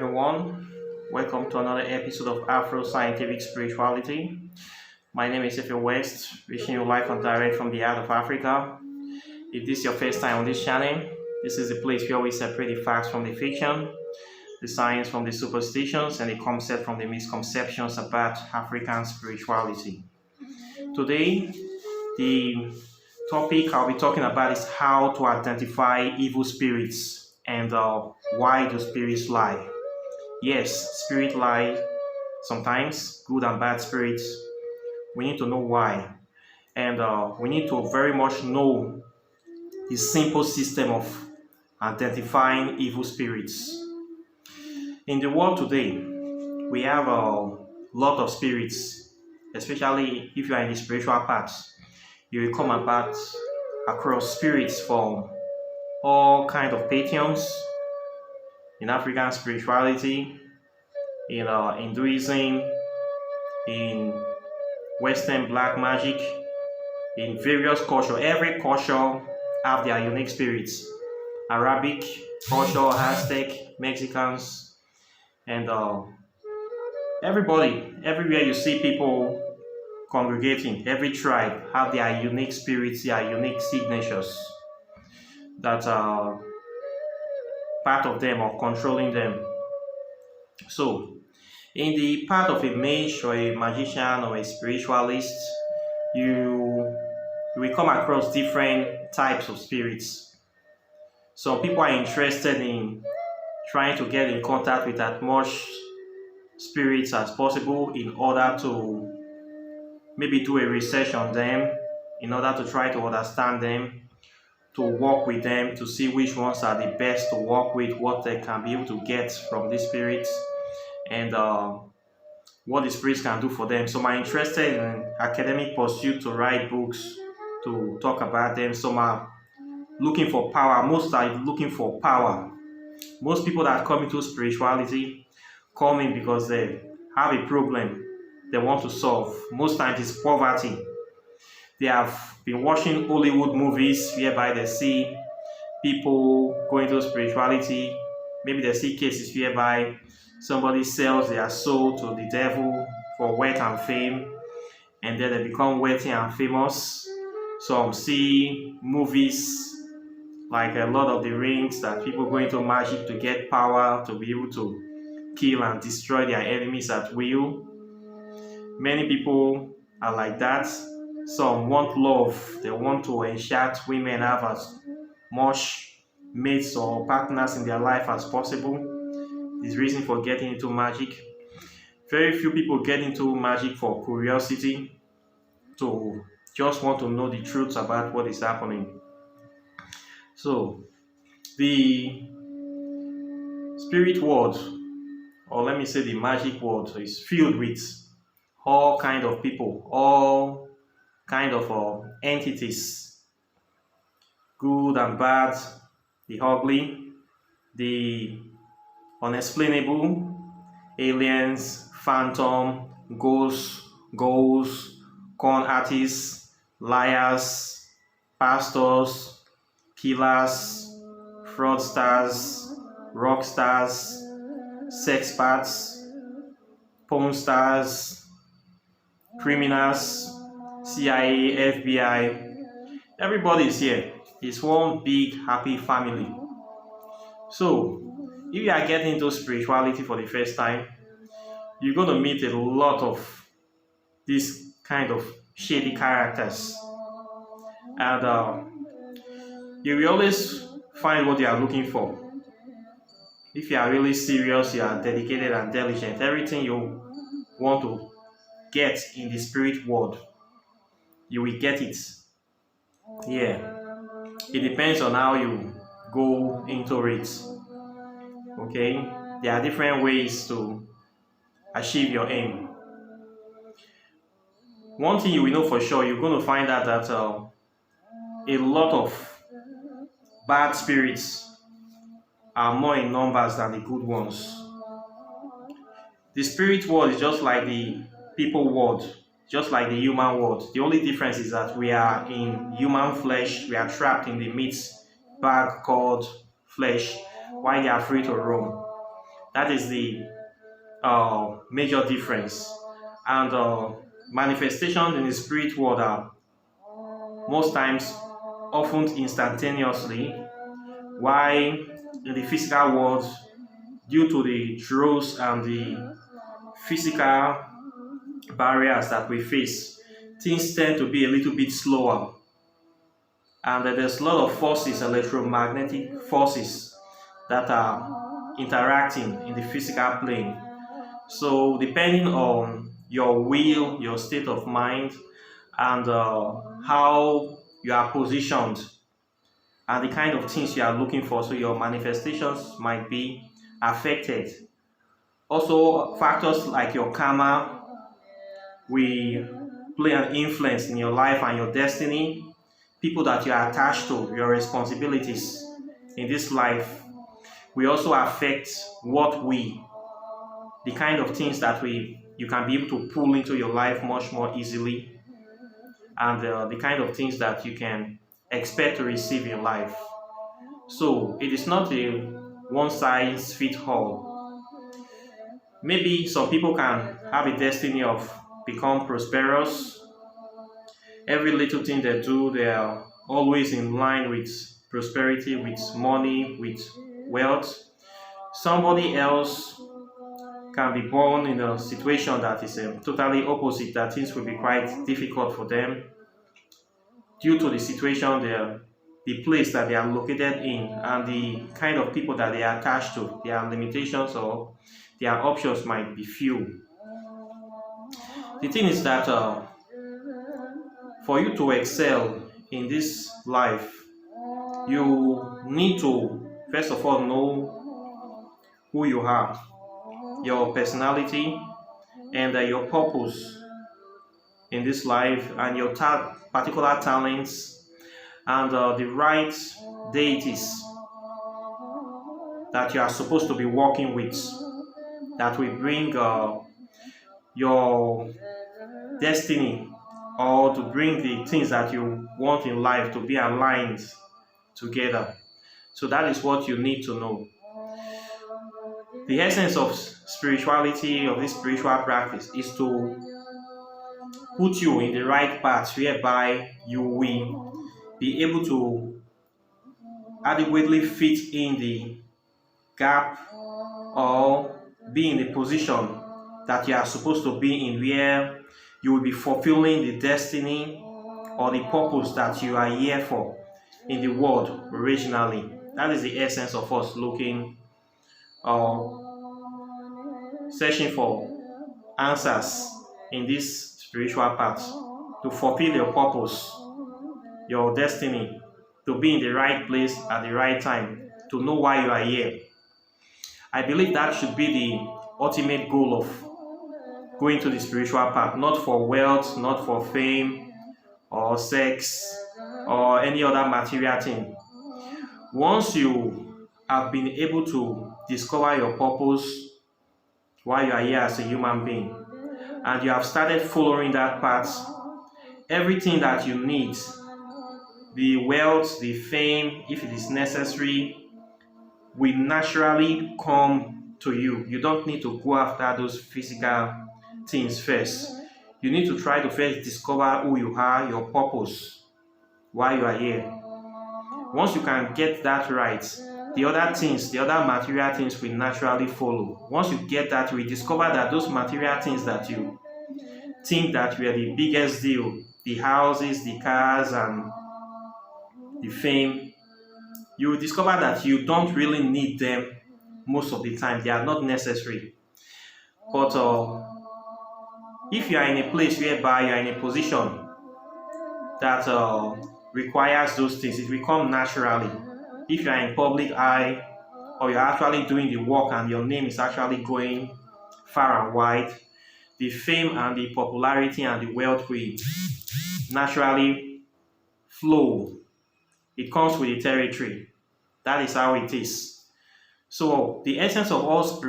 everyone. Welcome to another episode of Afro Scientific Spirituality. My name is Efe West, reaching you live and direct from the heart of Africa. If this is your first time on this channel, this is the place where we separate the facts from the fiction, the science from the superstitions, and the concept from the misconceptions about African spirituality. Today, the topic I'll be talking about is how to identify evil spirits and why do spirits lie. Yes, spirit lie sometimes, good and bad spirits. We need to know why. And we need to very much know the simple system of identifying evil spirits. In the world today, we have a lot of spirits, especially if you are in the spiritual path. You will come across spirits from all kinds of pantheons in African spirituality, in Hinduism, in Western black magic, in various cultures. Every culture have their unique spirits. Arabic culture, Aztec, Mexicans, and everywhere you see people congregating, every tribe have their unique spirits, their unique signatures that are part of them or controlling them. So, in the part of a mage or a magician or a spiritualist, you will come across different types of spirits. Some people are interested in trying to get in contact with as much spirits as possible in order to maybe do a research on them, in order to try to understand them, to work with them, to see which ones are the best to work with, what they can be able to get from these spirits, and what the spirits can do for them. Some are interested in academic pursuit to write books, to talk about them. Some are looking for power. Most are looking for power. Most people that come into spirituality come in because they have a problem they want to solve. Most times it's poverty. They have been watching Hollywood movies whereby they see people going to spirituality. Maybe they see cases whereby somebody sells their soul to the devil for wealth and fame, and then they become wealthy and famous. Some see movies like a lot of the rings that people go into magic to get power, to be able to kill and destroy their enemies at will. Many people are like that. Some want love. They want to enchant women, have as much mates or partners in their life as possible. This reason for getting into magic. Very few people get into magic for curiosity, to just want to know the truth about what is happening. So, the spirit world, or let me say the magic world, is filled with all kind of people, all kind of entities, good and bad, the ugly, the unexplainable, aliens, phantom, ghosts, con artists, liars, pastors, killers, fraudsters, rock stars, sex parts, porn stars, criminals, CIA, FBI. Everybody is here. It's one big happy family. So, if you are getting into spirituality for the first time, you're going to meet a lot of these kind of shady characters. And you will always find what you are looking for. If you are really serious, you are dedicated and diligent, everything you want to get in the spirit world, you will get it. Yeah. It depends on how you go into it. Okay? There are different ways to achieve your aim. One thing you will know for sure, you're going to find out that a lot of bad spirits are more in numbers than the good ones. The spirit world is just like the people world, just like the human world. The only difference is that we are in human flesh, we are trapped in the meat bag called flesh, while they are free to roam. That is the major difference. And manifestations in the spirit world are most times often instantaneously, while in the physical world, due to the drugs and the physical barriers that we face, things tend to be a little bit slower. And there's a lot of forces, electromagnetic forces, that are interacting in the physical plane. So, depending on your will, your state of mind, and how you are positioned, and the kind of things you are looking for, so your manifestations might be affected. Also, factors like your karma will play an influence in your life and your destiny. People that you are attached to, your responsibilities in this life, will also affect the kind of things that you can be able to pull into your life much more easily, and the kind of things that you can expect to receive in life. So it is not a one size fits all. Maybe some people can have a destiny of become prosperous. Every little thing they do, they are always in line with prosperity, with money, with wealth. Somebody else can be born in a situation that is totally opposite, that things will be quite difficult for them due to the situation the place that they are located in, and the kind of people that they are attached to. Their limitations or their options might be few. The thing is that for you to excel in this life, you need to first of all know who you are, your personality, and your purpose in this life, and your particular talents, and the right deities that you are supposed to be working with, that will bring your destiny, or to bring the things that you want in life to be aligned together. So that is what you need to know. The essence of spirituality, of this spiritual practice, is to put you in the right path whereby you will be able to adequately fit in the gap, or be in the position that you are supposed to be in, where you will be fulfilling the destiny or the purpose that you are here for in the world originally. That is the essence of us looking or searching for answers in this spiritual path, to fulfill your purpose, your destiny, to be in the right place at the right time, to know why you are here. I believe that should be the ultimate goal of going to the spiritual path, not for wealth, not for fame or sex or any other material thing. Once you have been able to discover your purpose, why you are here as a human being, and you have started following that path, everything that you need, the wealth, the fame, if it is necessary, will naturally come to you. You don't need to go after those physical things first. You need to try to first discover who you are, your purpose, why you are here. Once you can get that right, the other things, the other material things will naturally follow. Once you get that, you will discover that those material things that you think that were the biggest deal, the houses, the cars, and the fame, you will discover that you don't really need them most of the time. They are not necessary. But if you are in a place whereby you are in a position that requires those things, it will come naturally. If you are in public eye, or you're actually doing the work and your name is actually going far and wide, the fame and the popularity and the wealth will naturally flow. It comes with the territory. That is how it is. So the essence of all of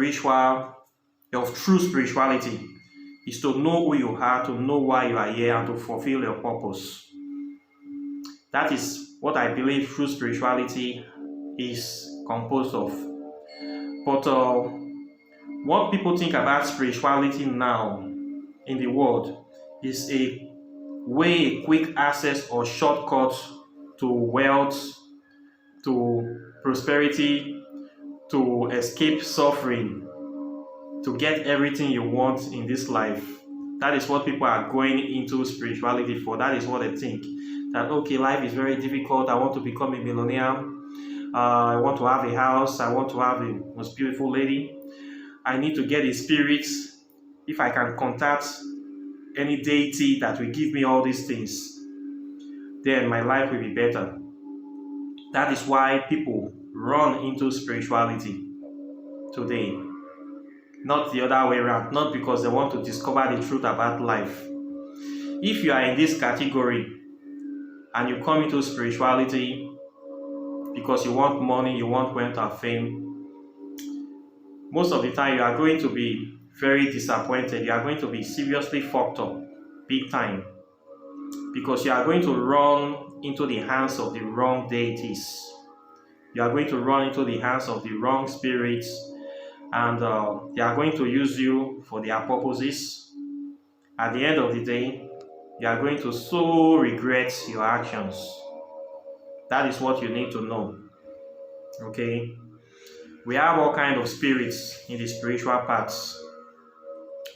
true spirituality, is to know who you are, to know why you are here, and to fulfill your purpose. That is what I believe true spirituality is composed of. But What people think about spirituality now in the world is a quick access or shortcut to wealth, to prosperity, to escape suffering, to get everything you want in this life. That is what people are going into spirituality for. That is what they think. That, okay, life is very difficult. I want to become a millionaire. I want to have a house. I want to have a most beautiful lady. I need to get a spirit. If I can contact any deity that will give me all these things, then my life will be better. That is why people run into spirituality today. Not the other way around. Not because they want to discover the truth about life. If you are in this category and you come into spirituality because you want money, you want wealth and fame, most of the time you are going to be very disappointed. You are going to be seriously fucked up, big time, because you are going to run into the hands of the wrong deities. You are going to run into the hands of the wrong spirits, and they are going to use you for their purposes. At the end of the day, you are going to so regret your actions. That is what you need to know. Okay? We have all kinds of spirits in the spiritual paths.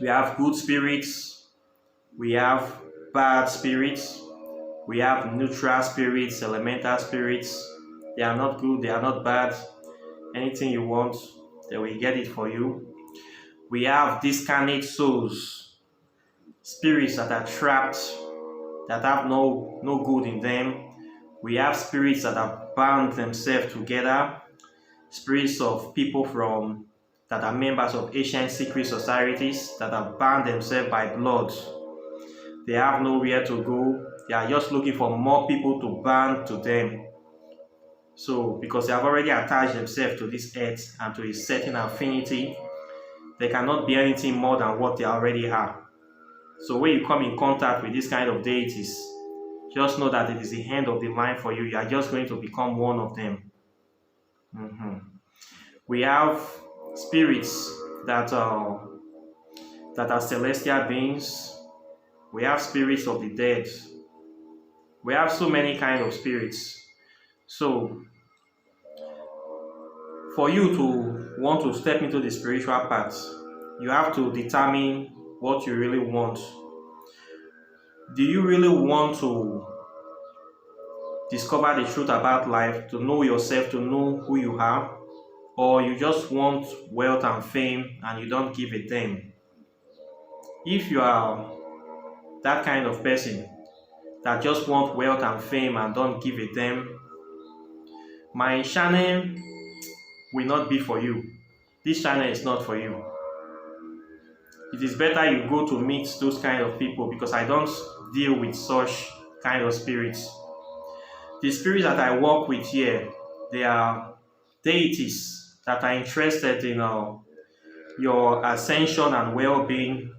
We have good spirits. We have bad spirits. We have neutral spirits, elemental spirits. They are not good, they are not bad. Anything you want, they will get it for you. We have discarnate souls, spirits that are trapped, that have no good in them. We have spirits that have bound themselves together, spirits of people that are members of ancient secret societies that have bound themselves by blood. They have nowhere to go. They are just looking for more people to bound to them. So, because they have already attached themselves to this earth and to a certain affinity, they cannot be anything more than what they already are. So when you come in contact with this kind of deities, just know that it is the end of the line for you. You are just going to become one of them. We have spirits that are celestial beings. We have spirits of the dead. We have so many kinds of spirits. So, for you to want to step into the spiritual path, you have to determine what you really want. Do you really want to discover the truth about life, to know yourself, to know who you are? Or you just want wealth and fame and you don't give a damn? If you are that kind of person that just want wealth and fame and don't give a damn, my channel will not be for you. This channel is not for you. It is better you go to meet those kind of people, because I don't deal with such kind of spirits. The spirits that I work with here, they are deities that are interested in your ascension and well-being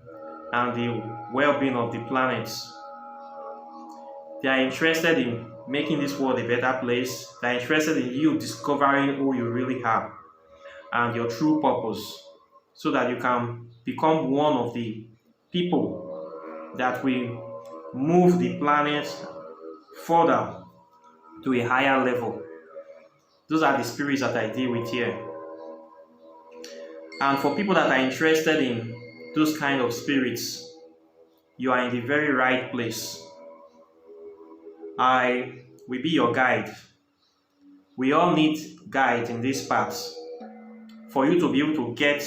and the well-being of the planets. They are interested in making this world a better place. They are interested in you discovering who you really are and your true purpose, so that you can become one of the people that will move the planet further to a higher level. Those are the spirits that I deal with here. And for people that are interested in those kind of spirits, you are in the very right place. I will be your guide. We all need guides in this path for you to be able to get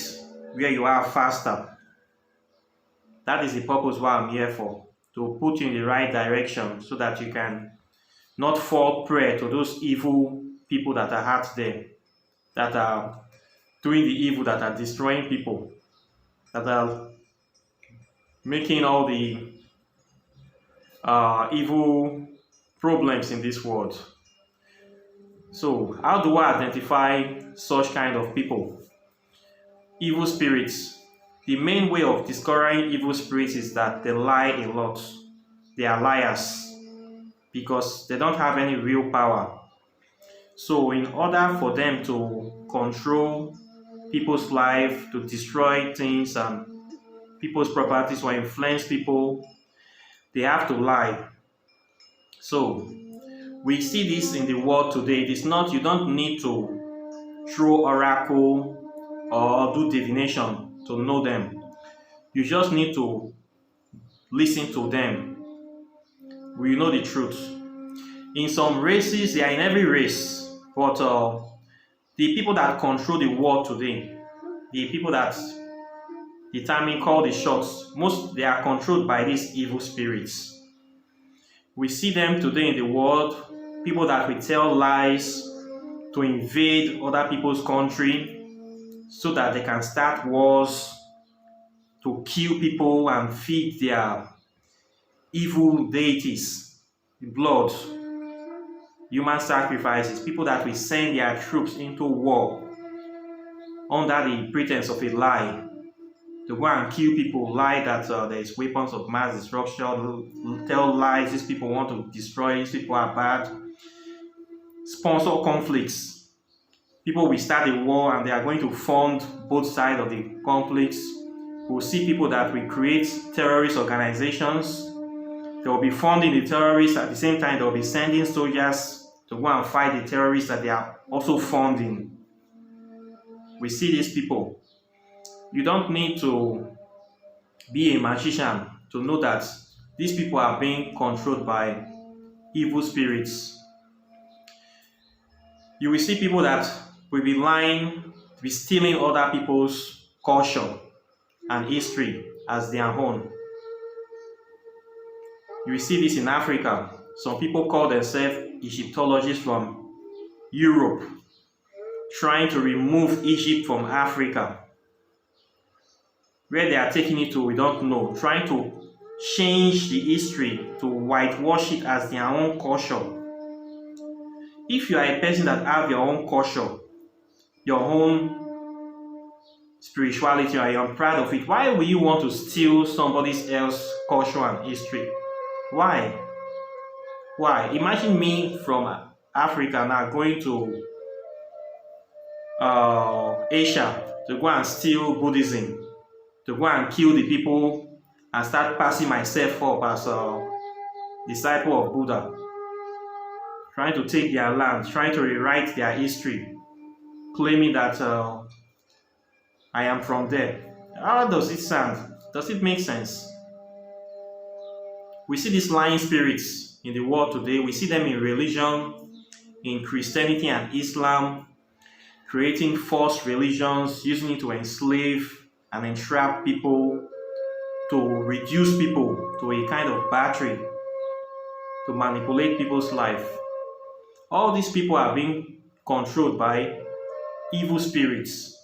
where you are faster. That is the purpose why I'm here for, to put you in the right direction so that you can not fall prey to those evil people that are out there, that are doing the evil, that are destroying people, that are making all the evil problems in this world. So, how do I identify such kind of people? Evil spirits. The main way of discovering evil spirits is that they lie a lot. They are liars because they don't have any real power. So in order for them to control people's life, to destroy things and people's properties or influence people. They have to lie. So we see this in the world today. It is not, you don't need to throw oracle or do divination to know them. You just need to listen to them. We know the truth. In some races, they are in every race, but the people that control the world today, the people that call the shots, most they are controlled by these evil spirits. We see them today in the world, people that will tell lies to invade other people's country so that they can start wars, to kill people and feed their evil deities, blood, human sacrifices, people that will send their troops into war under the pretense of a lie, to go and kill people, lie that there is weapons of mass destruction, tell lies, these people want to destroy, these people are bad, sponsor conflicts. People will start a war and they are going to fund both sides of the conflicts. We'll see people that will create terrorist organizations. They will be funding the terrorists. At the same time, they will be sending soldiers to go and fight the terrorists that they are also funding. We see these people. You don't need to be a magician to know that these people are being controlled by evil spirits. You will see people that will be lying, be stealing other people's culture and history as their own. You will see this in Africa. Some people call themselves Egyptologists from Europe, trying to remove Egypt from Africa. Where they are taking it to, we don't know. Trying to change the history, to whitewash it as their own culture. If you are a person that have your own culture, your own spirituality, and you're proud of it, why will you want to steal somebody else's culture and history? Why? Why? Imagine me from Africa now going to Asia to go and steal Buddhism, to go and kill the people and start passing myself up as a disciple of Buddha, trying to take their land, trying to rewrite their history, claiming that I am from there. How does it sound? Does it make sense? We see these lying spirits in the world today. We see them in religion, in Christianity and Islam, creating false religions, using it to enslave and entrap people, to reduce people to a kind of battery, to manipulate people's life. All these people are being controlled by evil spirits.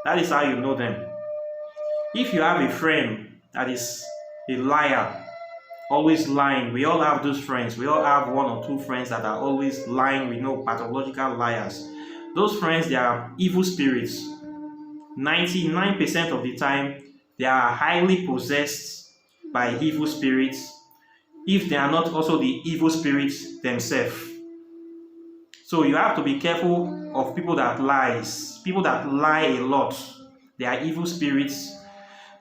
That is how you know them. If you have a friend that is a liar, always lying, we all have those friends. We all have one or two friends that are always lying. We know pathological liars. Those friends, they are evil spirits. 99% of the time, they are highly possessed by evil spirits, if they are not also the evil spirits themselves. So you have to be careful of people that lies. People that lie a lot, they are evil spirits.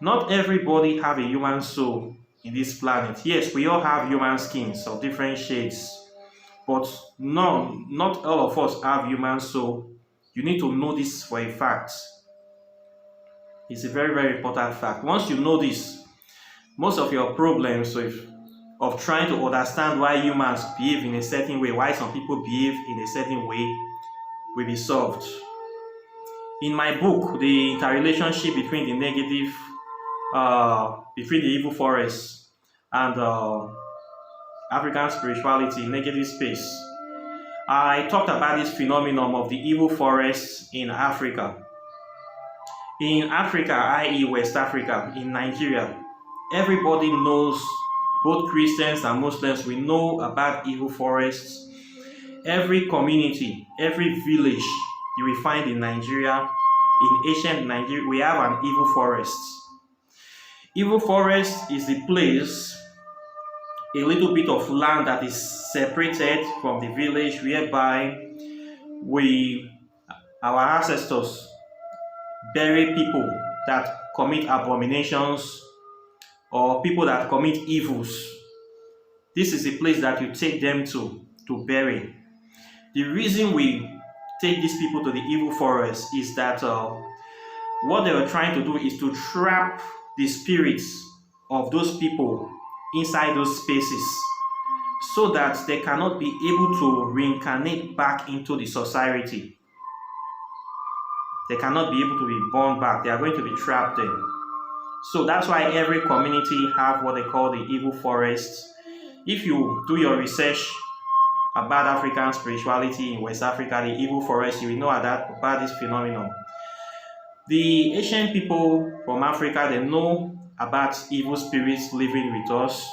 Not everybody have a human soul in this planet. Yes, we all have human skins of different shades, but no, not all of us have human soul. You need to know this for a fact. It's a very, very important fact. Once you know this, most of your problems of trying to understand why humans behave in a certain way, why some people behave in a certain way, will be solved. In my book, The Interrelationship between the negative, between the evil forest and African spirituality, negative space, I talked about this phenomenon of the evil forests in Africa. In Africa, i.e. West Africa, in Nigeria, everybody knows, both Christians and Muslims, we know about evil forests. Every community, every village you will find in Nigeria, in ancient Nigeria, we have an evil forest. Evil forest is the place, a little bit of land that is separated from the village, whereby our ancestors bury people that commit abominations or people that commit evils. This is the place that you take them to bury. The reason we take these people to the evil forest is that what they were trying to do is to trap the spirits of those people inside those spaces so that they cannot be able to reincarnate back into the society. They cannot be able to be born back. They are going to be trapped there. So that's why every community have what they call the evil forest. If you do your research about African spirituality in West Africa, the evil forest, you will know about this phenomenon. The ancient people from Africa, they know about evil spirits living with us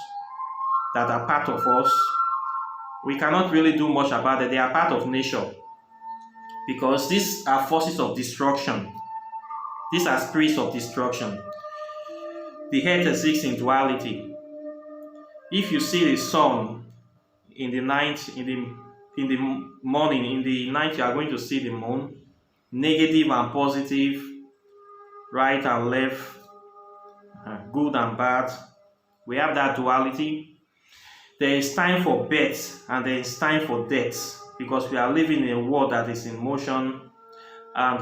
that are part of us. We cannot really do much about it. They are part of nature because these are forces of destruction. These are spirits of destruction. The earth exists in duality. If you see the sun in the night, in the morning, in the night you are going to see the moon, negative and positive, right and left, good and bad. We have that duality. There is time for birth and there is time for death because we are living in a world that is in motion, and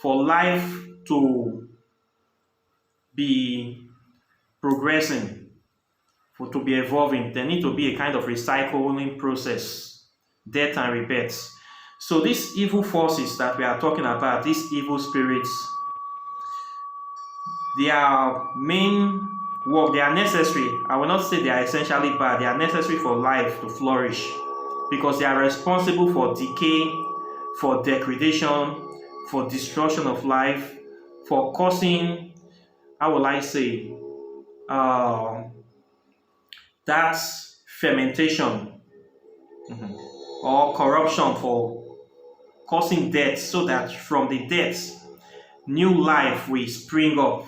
for life to be progressing, to be evolving, there need to be a kind of recycling process, death and rebirth. So these evil forces that we are talking about, these evil spirits, their main work, they are necessary. I will not say they are essentially bad. They are necessary for life to flourish because they are responsible for decay, for degradation, for destruction of life, for causing, how will I say, that fermentation or corruption, for causing death, so that from the death, new life will spring up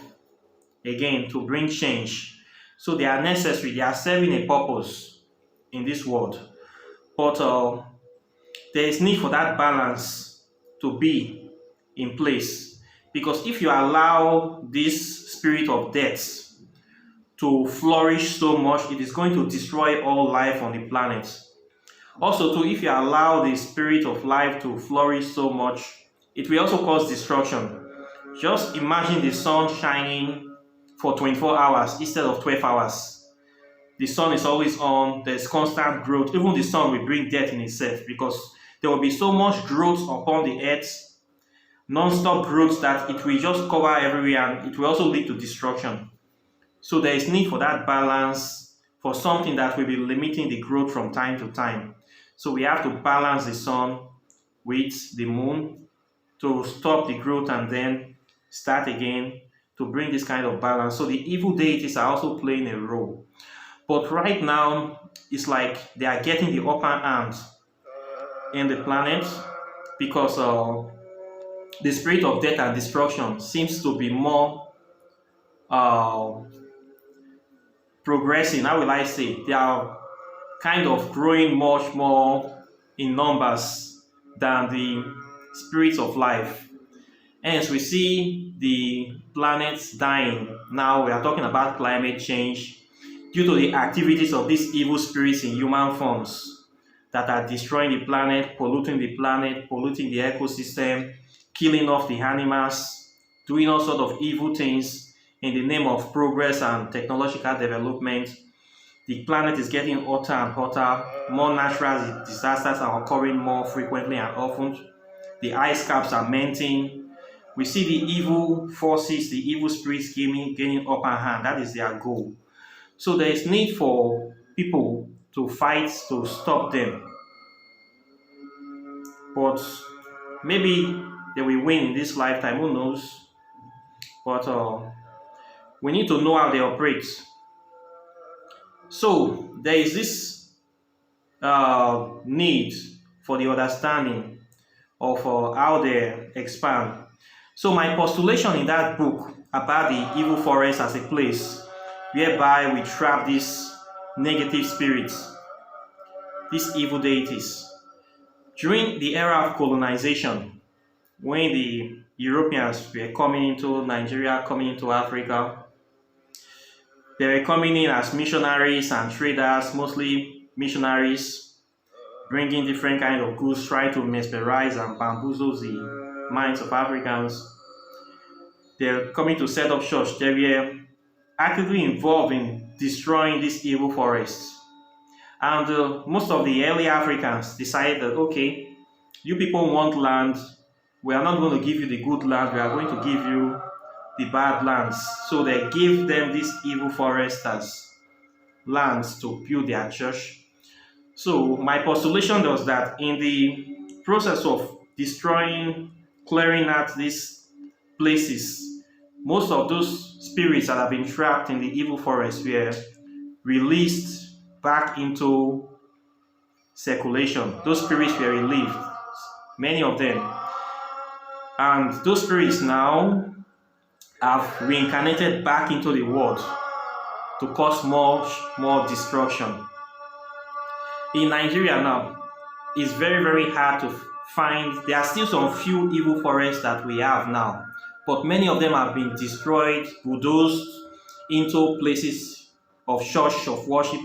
again to bring change. So they are necessary. They are serving a purpose in this world. But there is need for that balance to be in place. Because if you allow this spirit of death to flourish so much, it is going to destroy all life on the planet. Also, too, if you allow the spirit of life to flourish so much, it will also cause destruction. Just imagine the sun shining for 24 hours instead of 12 hours. The sun is always on, there's constant growth. Even the sun will bring death in itself because there will be so much growth upon the earth, non-stop growth, that it will just cover everywhere and it will also lead to destruction. So there is need for that balance, for something that will be limiting the growth from time to time. So we have to balance the sun with the moon to stop the growth and then start again, to bring this kind of balance. So the evil deities are also playing a role. But right now, it's like they are getting the upper hand in the planet because the spirit of death and destruction seems to be more progressing. How will I say? They are kind of growing much more in numbers than the spirits of life. Hence, we see the planets dying. Now we are talking about climate change due to the activities of these evil spirits in human forms that are destroying the planet, polluting the ecosystem, killing off the animals, doing all sorts of evil things in the name of progress and technological development. The planet is getting hotter and hotter. More natural disasters are occurring more frequently and often. The ice caps are melting. We see the evil forces, the evil spirits gaining upper hand. That is their goal. So there is need for people to fight to stop them. But maybe they will win in this lifetime, who knows? But we need to know how they operate. So there is this need for the understanding of how they expand. So my postulation in that book about the evil forest as a place whereby we trap these negative spirits, these evil deities. During the era of colonization, when the Europeans were coming into Nigeria, coming into Africa. They were coming in as missionaries and traders, mostly missionaries, bringing different kind of goods, trying to mesmerize and bamboozle the minds of Africans. They're coming to set up church. They were actively involved in destroying these evil forests. And most of the early Africans decided that, okay, you people want land, we are not going to give you the good land, we are going to give you the bad lands. So they gave them these evil forests as lands to build their church. So my postulation was that in the process of destroying, clearing out these places, most of those spirits that have been trapped in the evil forest were released back into circulation. Those spirits were relieved, many of them. And those spirits now have reincarnated back into the world to cause more destruction. In Nigeria now, it's very, very hard to find. There are still some few evil forests that we have now, but many of them have been destroyed, bulldozed into places of church, of worship.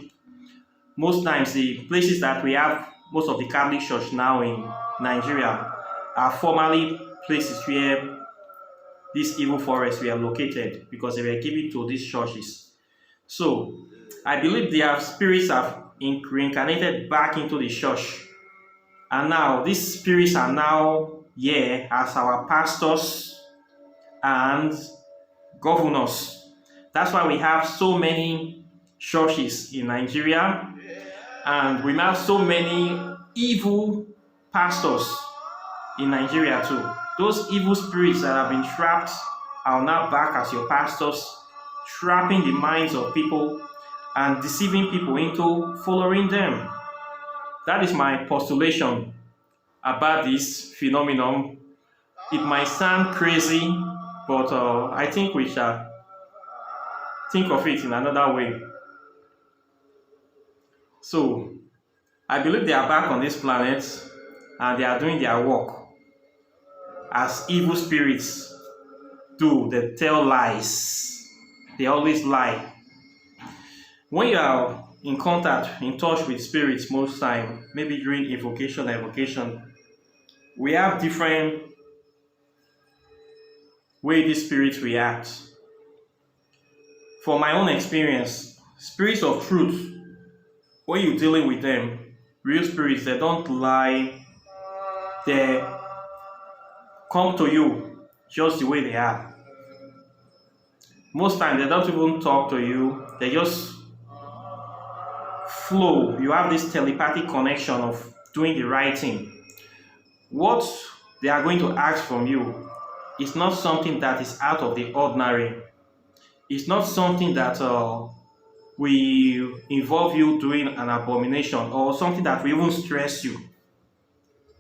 Most times the places that we have, most of the Catholic church now in Nigeria, are formerly places where these evil forests were located because they were given to these churches. So I believe their spirits have reincarnated back into the church. And now these spirits are now here as our pastors and governors. That's why we have so many churches in Nigeria, and we have so many evil pastors in Nigeria too. Those evil spirits that have been trapped are now back as your pastors, trapping the minds of people and deceiving people into following them. That is my postulation about this phenomenon. It might sound crazy, but I think we shall think of it in another way. So, I believe they are back on this planet and they are doing their work as evil spirits do. They tell lies. They always lie. When you are in contact, in touch with spirits most time, maybe during evocation, we have different way these spirits react. For my own experience, spirits of truth, when you're dealing with them, real spirits, they don't lie. They come to you just the way they are. Most times they don't even talk to you, they just flow. You have this telepathic connection of doing the right thing. What they are going to ask from you is not something that is out of the ordinary. It's not something that will involve you doing an abomination or something that will even stress you.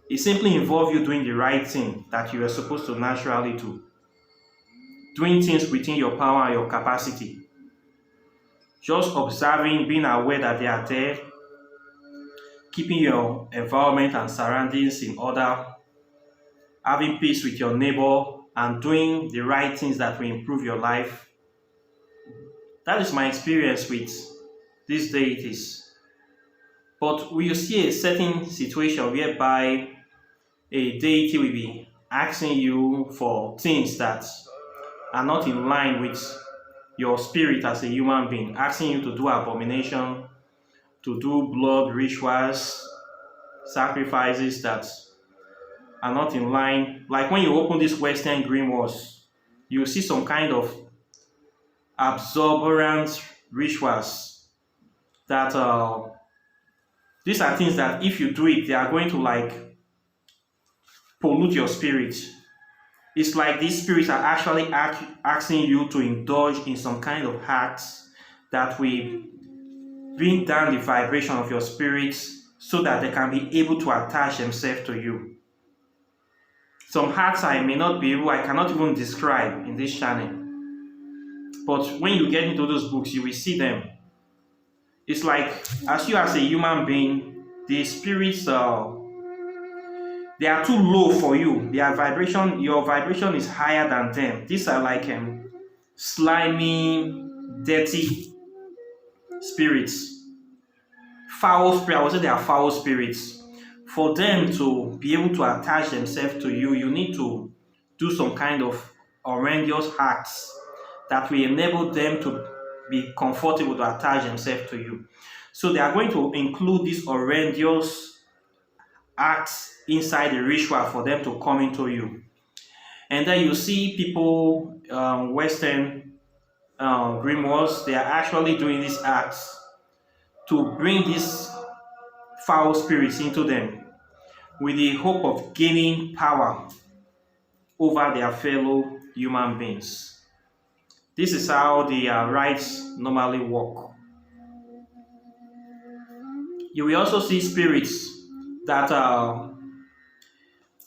It simply involves you doing the right thing that you are supposed to naturally do. Doing things within your power and your capacity. Just observing, being aware that they are there, keeping your environment and surroundings in order, having peace with your neighbor, and doing the right things that will improve your life. That is my experience with these deities. But we see a certain situation whereby a deity will be asking you for things that are not in line with your spirit as a human being, asking you to do abomination, to do blood rituals, sacrifices that are not in line. Like when you open these Western grimoires, you see some kind of absorbent rituals that these are things that if you do it, they are going to like pollute your spirit. It's like these spirits are actually asking you to indulge in some kind of acts that will bring down the vibration of your spirits so that they can be able to attach themselves to you. Some acts I cannot even describe in this channel. But when you get into those books, you will see them. It's like, as you as a human being, the spirits They are too low for you. Your vibration is higher than them. These are like slimy, dirty spirits. Foul spirit. I would say they are foul spirits. For them to be able to attach themselves to you, you need to do some kind of horrendous acts that will enable them to be comfortable to attach themselves to you. So they are going to include these horrendous acts inside the ritual for them to come into you. And then you see people, Western grimoires, they are actually doing these acts to bring these foul spirits into them with the hope of gaining power over their fellow human beings. This is how the rites normally work. You will also see spirits that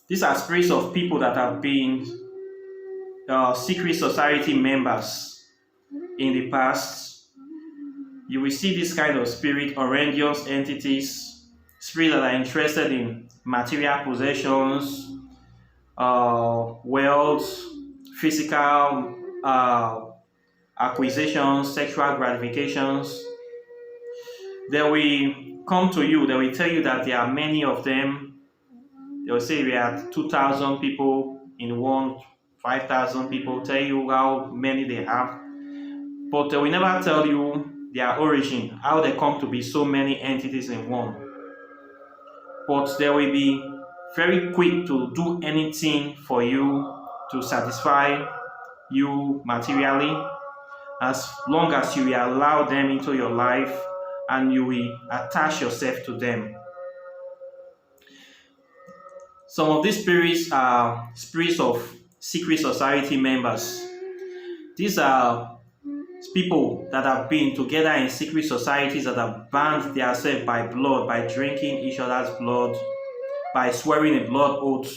these are spirits of people that have been secret society members in the past. You will see this kind of spirit, horrendous entities, spirits that are interested in material possessions, wealth, physical acquisitions, sexual gratifications. They will come to you, they will tell you that there are many of them. They will say we are 2,000 people in one, 5,000 people, tell you how many they have. But they will never tell you their origin, how they come to be so many entities in one. But they will be very quick to do anything for you to satisfy you materially, as long as you will allow them into your life and you will attach yourself to them. Some of these spirits are spirits of secret society members. These are people that have been together in secret societies that have bound themselves by blood, by drinking each other's blood, by swearing a blood oath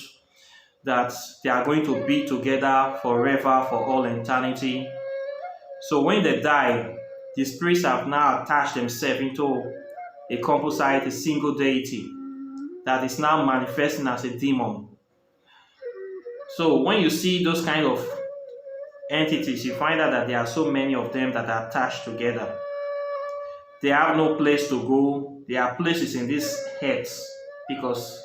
that they are going to be together forever for all eternity. So when they die, the spirits have now attached themselves into a composite, a single deity that is now manifesting as a demon. So when you see those kind of entities, you find out that there are so many of them that are attached together. They have no place to go. There are places in these heads because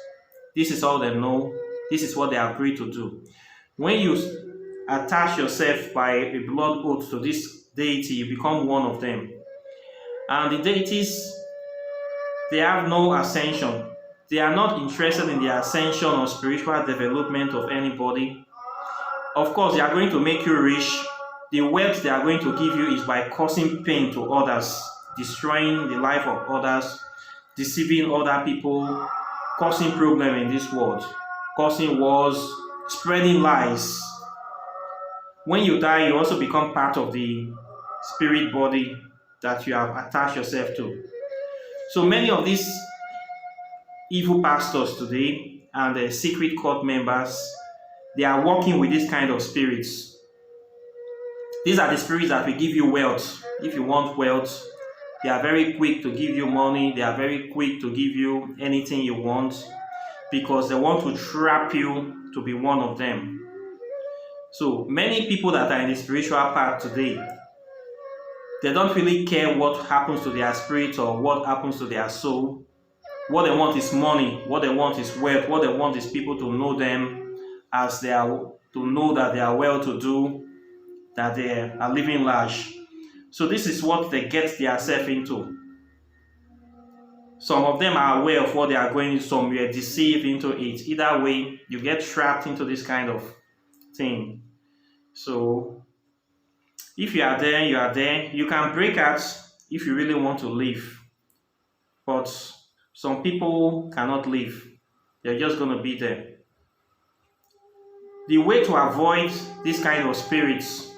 this is all they know. This is what they agree to do. When you attach yourself by a blood oath to this deity, you become one of them. And the deities, they have no ascension. They are not interested in the ascension or spiritual development of anybody. Of course, they are going to make you rich. The wealth they are going to give you is by causing pain to others, destroying the life of others, deceiving other people, causing problems in this world, causing wars, spreading lies. When you die, you also become part of the spirit body that you have attached yourself to. So many of these evil pastors today and the secret cult members, they are working with this kind of spirits. These are the spirits that will give you wealth. If you want wealth, they are very quick to give you money. They are very quick to give you anything you want because they want to trap you to be one of them. So many people that are in the spiritual path today, they don't really care what happens to their spirit or what happens to their soul. What they want is money. What they want is wealth. What they want is people to know them as they are, to know that they are well-to-do, that they are living large. So this is what they get themselves into. Some of them are aware of what they are going, some were deceived into it. Either way, you get trapped into this kind of thing. So if you are there, you are there. You can break out if you really want to live. But some people cannot live. They're just going to be there. The way to avoid this kind of spirits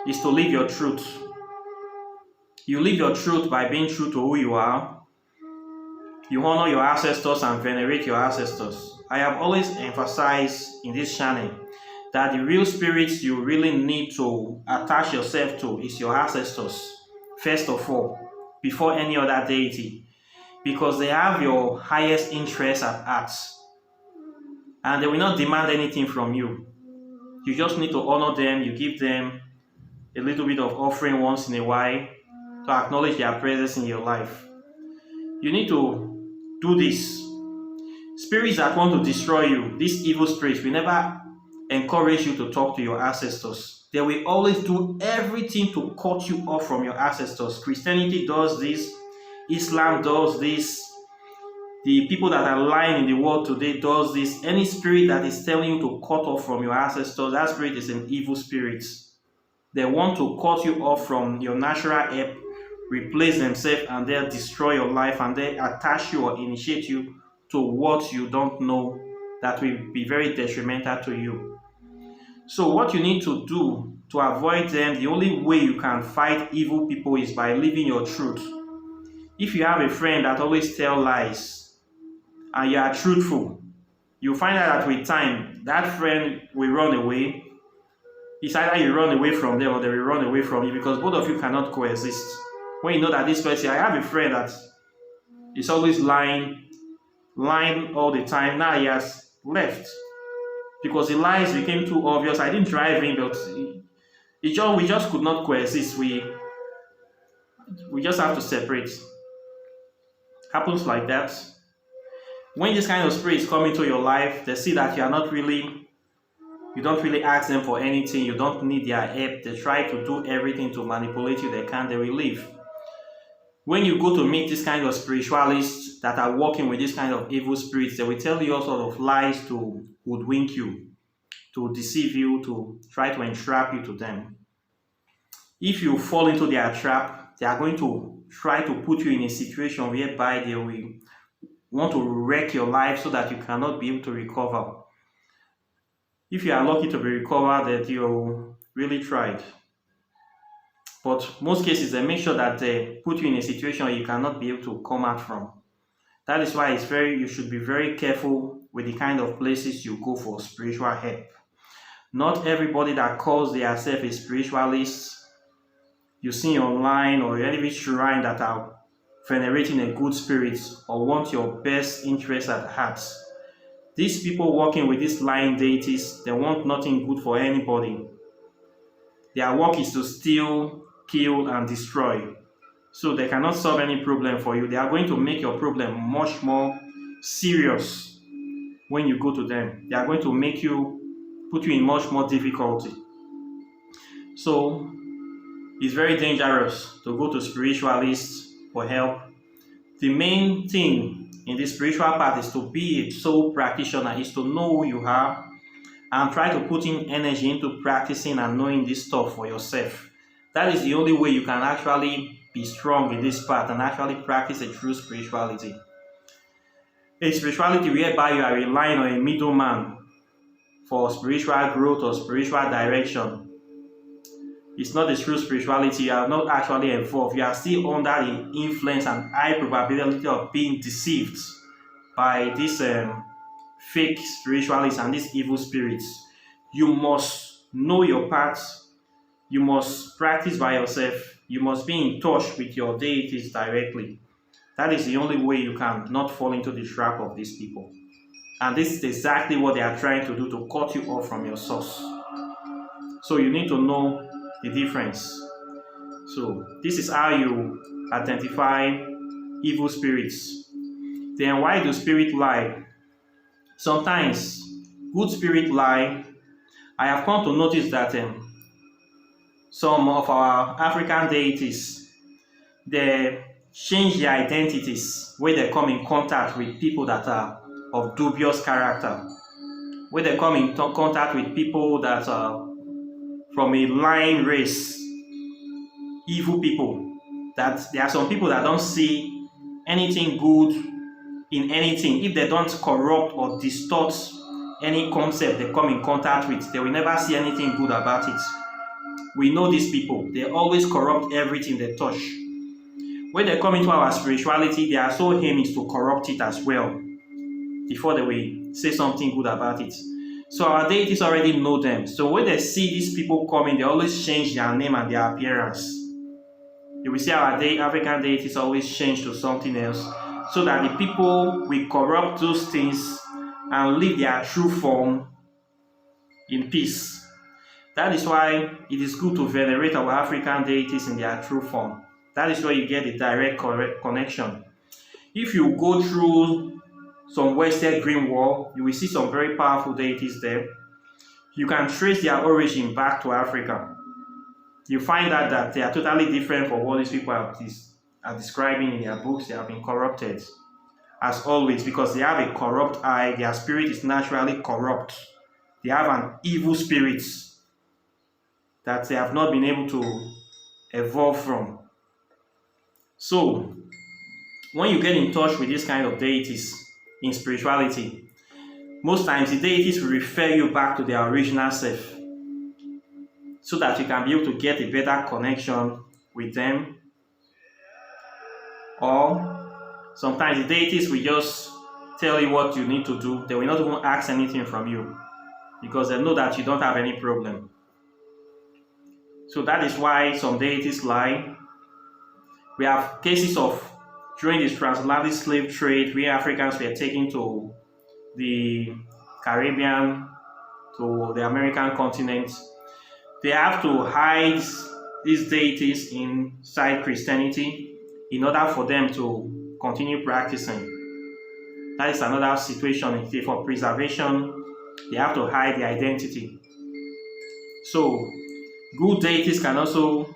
is to live your truth. You live your truth by being true to who you are. You honor your ancestors and venerate your ancestors. I have always emphasized in this channel that the real spirits you really need to attach yourself to is your ancestors, first of all, before any other deity, because they have your highest interest at heart. and they will not demand anything from you. You just need to honor them. You give them a little bit of offering once in a while to acknowledge their presence in your life. You need to do this. Spirits that want to destroy you, these evil spirits, will never encourage you to talk to your ancestors. They will always do everything to cut you off from your ancestors. Christianity does this, Islam does this, the people that are lying in the world today does this. Any spirit that is telling you to cut off from your ancestors, that spirit is an evil spirit. They want to cut you off from your natural help, replace themselves, and they'll destroy your life, and they attach you or initiate you to what you don't know that will be very detrimental to you. So what you need to do to avoid them, the only way you can fight evil people is by living your truth. If you have a friend that always tells lies and you are truthful, you find out that with time, that friend will run away. It's either you run away from them or they will run away from you, because both of you cannot coexist. When you know that this person, I have a friend that is always lying all the time. Now he has left because the lies became too obvious. I didn't drive him, but we just could not coexist. We just have to separate. Happens like that. When this kind of spirits come into your life, they see that you don't really ask them for anything, you don't need their help, they try to do everything to manipulate you, they will leave. When you go to meet this kind of spiritualists that are working with this kind of evil spirits, they will tell you all sort of lies to hoodwink you, to deceive you, to try to entrap you to them. If you fall into their trap, they are going to try to put you in a situation whereby they will want to wreck your life so that you cannot be able to recover. If you are lucky to be recovered, that you really tried. But most cases, they make sure that they put you in a situation you cannot be able to come out from. That is why you should be very careful with the kind of places you go for spiritual help. Not everybody that calls themselves a spiritualist you see online or any shrine that are venerating a good spirit or want your best interest at heart. These people working with these lying deities, they want nothing good for anybody. Their work is to steal, kill, and destroy. So they cannot solve any problem for you. They are going to make your problem much more serious when you go to them. They are going to put you in much more difficulty. So it's very dangerous to go to spiritualists for help. The main thing in the spiritual path is to be a soul practitioner, is to know who you are and try to put in energy into practicing and knowing this stuff for yourself. That is the only way you can actually be strong in this path and actually practice a true spirituality. A spirituality whereby you are relying on a middleman for spiritual growth or spiritual direction. It's not a true spirituality. You are not actually involved. You are still under the influence and high probability of being deceived by these fake spiritualists and these evil spirits. You must know your path. You must practice by yourself. You must be in touch with your deities directly. That is the only way you can not fall into the trap of these people. And this is exactly what they are trying to do, to cut you off from your source. So you need to know the difference. So this is how you identify evil spirits. Then why do spirits lie? Sometimes good spirits lie. I have come to notice that some of our African deities, they change their identities when they come in contact with people that are of dubious character. When they come in contact with people that are from a lying race, evil people, that there are some people that don't see anything good in anything. If they don't corrupt or distort any concept they come in contact with, they will never see anything good about it. We know these people, they always corrupt everything they touch. When they come into our spirituality, they are so aiming to corrupt it as well before they will say something good about it. So our deities already know them. So when they see these people coming, they always change their name and their appearance. You will see our African deities always change to something else, so that the people will corrupt those things and live their true form in peace. That is why it is good to venerate our African deities in their true form. That is where you get the direct connection. If you go through some Western Green Wall, you will see some very powerful deities there. You can trace their origin back to Africa. You find out that they are totally different from what these people are describing in their books. They have been corrupted, as always, because they have a corrupt eye. Their spirit is naturally corrupt. They have an evil spirit that they have not been able to evolve from. So, when you get in touch with this kind of deities in spirituality, most times the deities will refer you back to their original self so that you can be able to get a better connection with them. Or sometimes the deities will just tell you what you need to do. They will not even ask anything from you because they know that you don't have any problem. So that is why some deities lie. We have cases of during this transatlantic slave trade where Africans were taken to the Caribbean, to the American continent. They have to hide these deities inside Christianity in order for them to continue practicing. That is another situation. For preservation, they have to hide their identity. So, good deities can also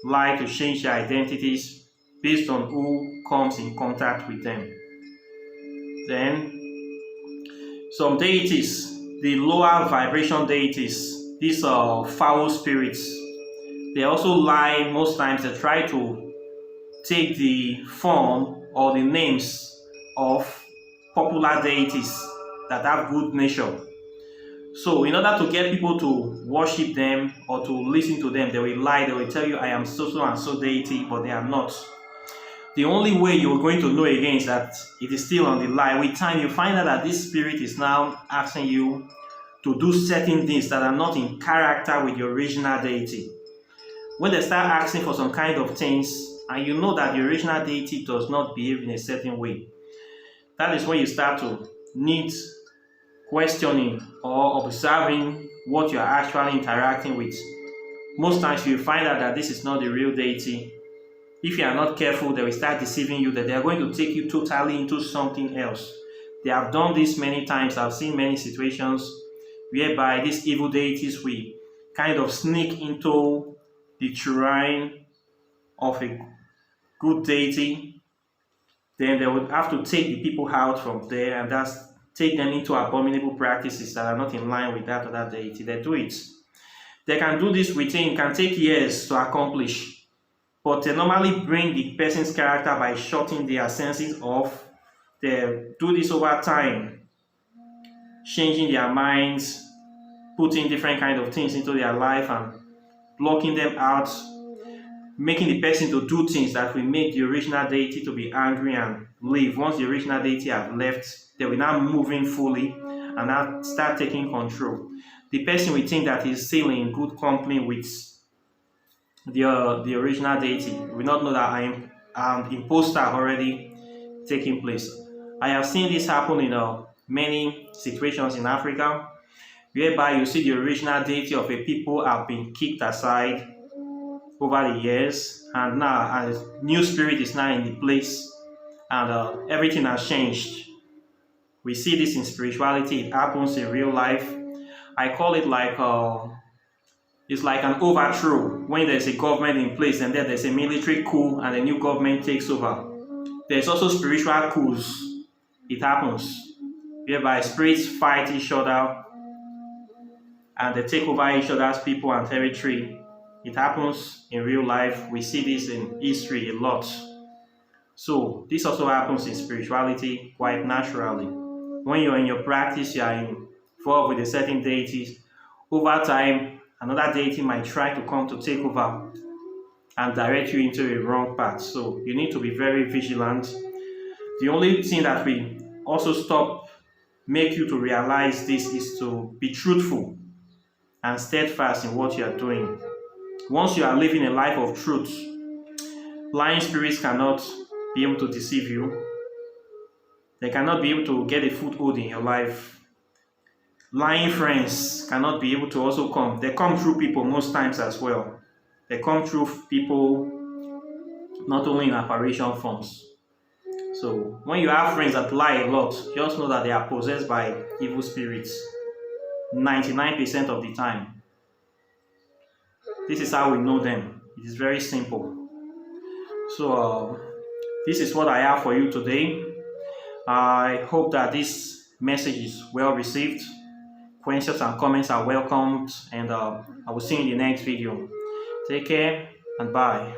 lie to change their identities based on who comes in contact with them. Then, some deities, the lower vibration deities, these are foul spirits. They also lie most times. They try to take the form or the names of popular deities that have good nature. So in order to get people to worship them or to listen to them, they will lie. They will tell you, I am so and so deity, but they are not. The only way you're going to know again is that it is still on the lie. With time, you find out that this spirit is now asking you to do certain things that are not in character with your original deity. When they start asking for some kind of things, and you know that the original deity does not behave in a certain way, that is when you start to need questioning or observing what you are actually interacting with. Most times you find out that this is not the real deity. If you are not careful, they will start deceiving you, that they are going to take you totally into something else. They have done this many times. I've seen many situations whereby these evil deities will kind of sneak into the shrine of a good deity. Then they would have to take the people out from there and that's take them into abominable practices that are not in line with that other deity. They do it. They can do this within, it can take years to accomplish. But they normally bring the person's character by shutting their senses off. They do this over time, changing their minds, putting different kind of things into their life and blocking them out, making the person to do things that will make the original deity to be angry and leave. Once the original deity have left, they will now move in fully and now start taking control. The person will think that he's still in good company with the original deity. We not know that an imposter already taking place. I have seen this happen in many situations in Africa, whereby you see the original deity of a people have been kicked aside over the years, and now a new spirit is now in the place, and everything has changed. We see this in spirituality. It happens in real life. I call it like it's like an overthrow when there's a government in place and then there's a military coup and a new government takes over. There's also spiritual coups. It happens whereby spirits fight each other and they take over each other's people and territory. It happens in real life. We see this in history a lot. So this also happens in spirituality quite naturally. When you're in your practice, you are involved with a certain deity. Over time, another deity might try to come to take over and direct you into a wrong path. So you need to be very vigilant. The only thing that will also make you to realize this is to be truthful and steadfast in what you are doing. Once you are living a life of truth, lying spirits cannot be able to deceive you. They cannot be able to get a foothold in your life. Lying friends cannot be able to also come. They come through people most times as well. They come through people not only in apparition forms. So when you have friends that lie a lot, just know that they are possessed by evil spirits 99% of the time. This is how we know them. It is very simple. So this is what I have for you today. I hope that this message is well received. Questions and comments are welcomed, and I will see you in the next video. Take care and bye.